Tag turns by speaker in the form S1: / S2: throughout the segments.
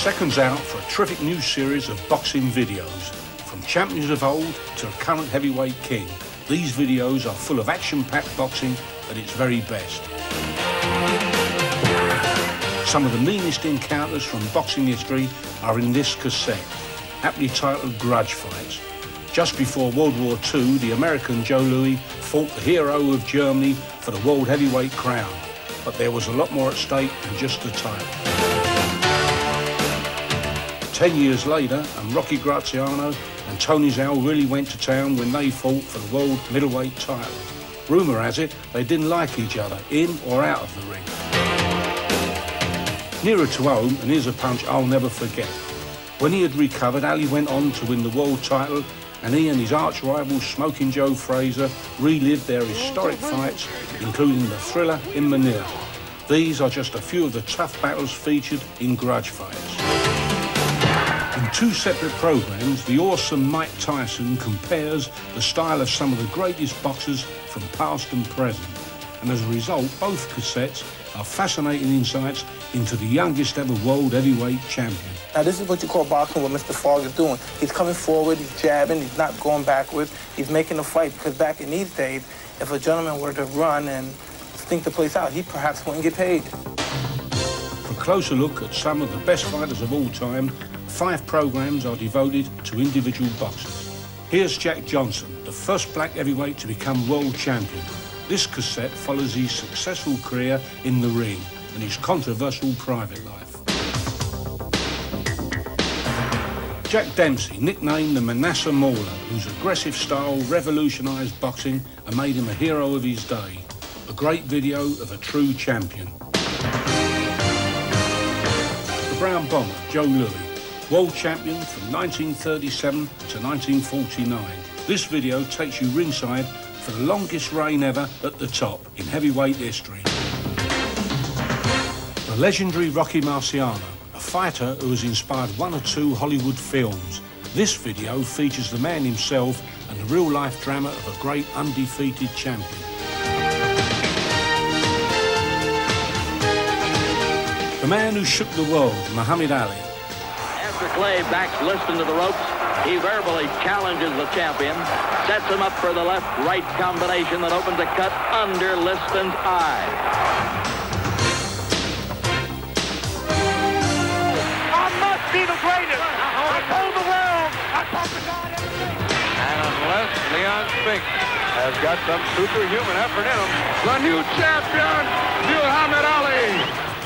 S1: Seconds out for a terrific new series of boxing videos. From champions of old to a current heavyweight king. These videos are full of action-packed boxing at its very best. Some of the meanest encounters from boxing history are in this cassette, aptly titled Grudge Fights. Just before World War II, the American Joe Louis fought the hero of Germany for the world heavyweight crown. But there was a lot more at stake than just the title. 10 years later, and Rocky Graziano and Tony Zhao really went to town when they fought for the world middleweight title. Rumour has it they didn't like each other, in or out of the ring. Nearer to home, and here's a punch I'll never forget. When he had recovered, Ali went on to win the world title, and he and his arch-rival Smoking Joe Frazier relived their historic fights, including the thriller in Manila. These are just a few of the tough battles featured in Grudge Fights. In two separate programmes, the awesome Mike Tyson compares the style of some of the greatest boxers from past and present. And as a result, both cassettes are fascinating insights into the youngest ever world heavyweight champion.
S2: Now this is what you call boxing, what Mr. Fogg is doing. He's coming forward, he's jabbing, he's not going backwards, he's making a fight, because back in these days, if a gentleman were to run and stink the place out, he perhaps wouldn't get paid.
S1: For a closer look at some of the best fighters of all time, 5 programmes are devoted to individual boxers. Here's Jack Johnson, the first black heavyweight to become world champion. This cassette follows his successful career in the ring and his controversial private life. Jack Dempsey, nicknamed the Manasseh Mauler, whose aggressive style revolutionised boxing and made him a hero of his day. A great video of a true champion. The Brown Bomber, Joe Louis, world champion from 1937 to 1949. This video takes you ringside for the longest reign ever at the top in heavyweight history. The legendary Rocky Marciano, a fighter who has inspired 1 or 2 Hollywood films. This video features the man himself and the real-life drama of a great undefeated champion. The man who shook the world, Muhammad Ali.
S3: After Clay backs Liston to the ropes, he verbally challenges the champion, sets him up for the left-right combination that opens a cut under Liston's eye.
S4: I must be the greatest. I told the world. I told the God everything.
S5: And unless Leon Spinks has got some superhuman effort in him, the new champion, Muhammad Ali.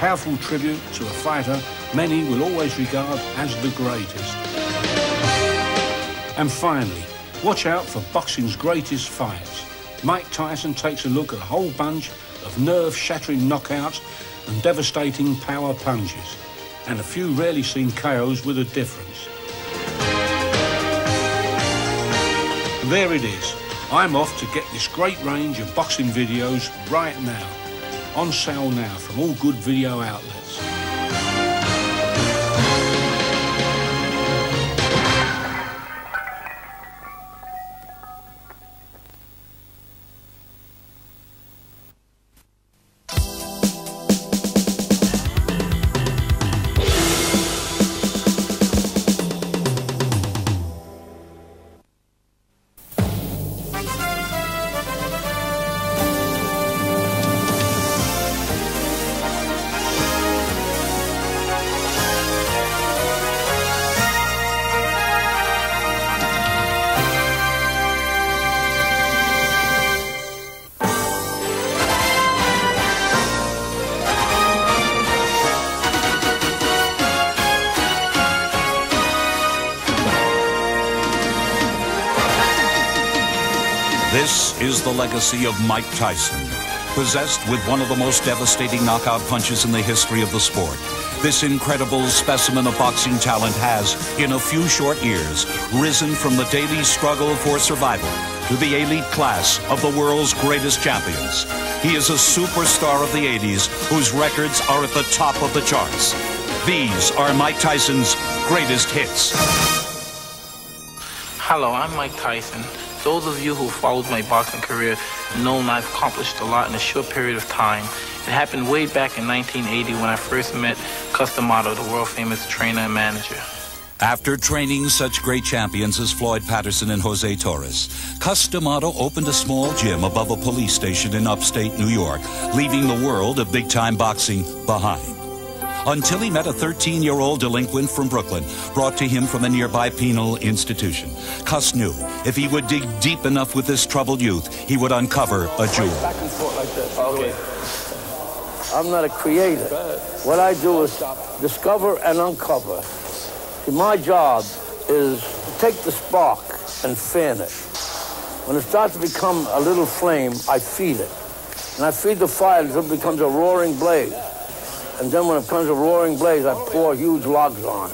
S1: Powerful tribute to a fighter many will always regard as the greatest. And finally, watch out for boxing's greatest fights. Mike Tyson takes a look at a whole bunch of nerve-shattering knockouts and devastating power punches, and a few rarely seen KOs with a difference. There it is. I'm off to get this great range of boxing videos right now. On sale now from all good video outlets.
S6: This is the legacy of Mike Tyson, possessed with one of the most devastating knockout punches in the history of the sport. This incredible specimen of boxing talent has, in a few short years, risen from the daily struggle for survival to the elite class of the world's greatest champions. He is a superstar of the 80s whose records are at the top of the charts. These are Mike Tyson's greatest hits.
S2: Hello, I'm Mike Tyson. Those of you who followed my boxing career know I've accomplished a lot in a short period of time, It happened way back in 1980 when I first met Cus D'Amato, the world-famous trainer and manager.
S6: After training such great champions as Floyd Patterson and Jose Torres, Cus D'Amato opened a small gym above a police station in upstate New York, leaving the world of big-time boxing behind. Until he met a 13-year-old delinquent from Brooklyn, brought to him from a nearby penal institution. Cus knew if he would dig deep enough with this troubled youth, he would uncover a jewel.
S7: Back and forth like that. Okay. I'm not a creator. What I do is discover and uncover. See, my job is to take the spark and fan it. When it starts to become a little flame, I feed it. And I feed the fire until it becomes a roaring blaze. And then when it becomes a roaring blaze, I pour huge logs on.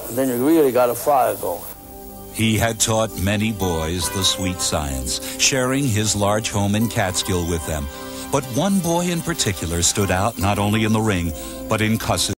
S7: And then you really got a fire going.
S6: He had taught many boys the sweet science, sharing his large home in Catskill with them. But one boy in particular stood out not only in the ring, but in Cus's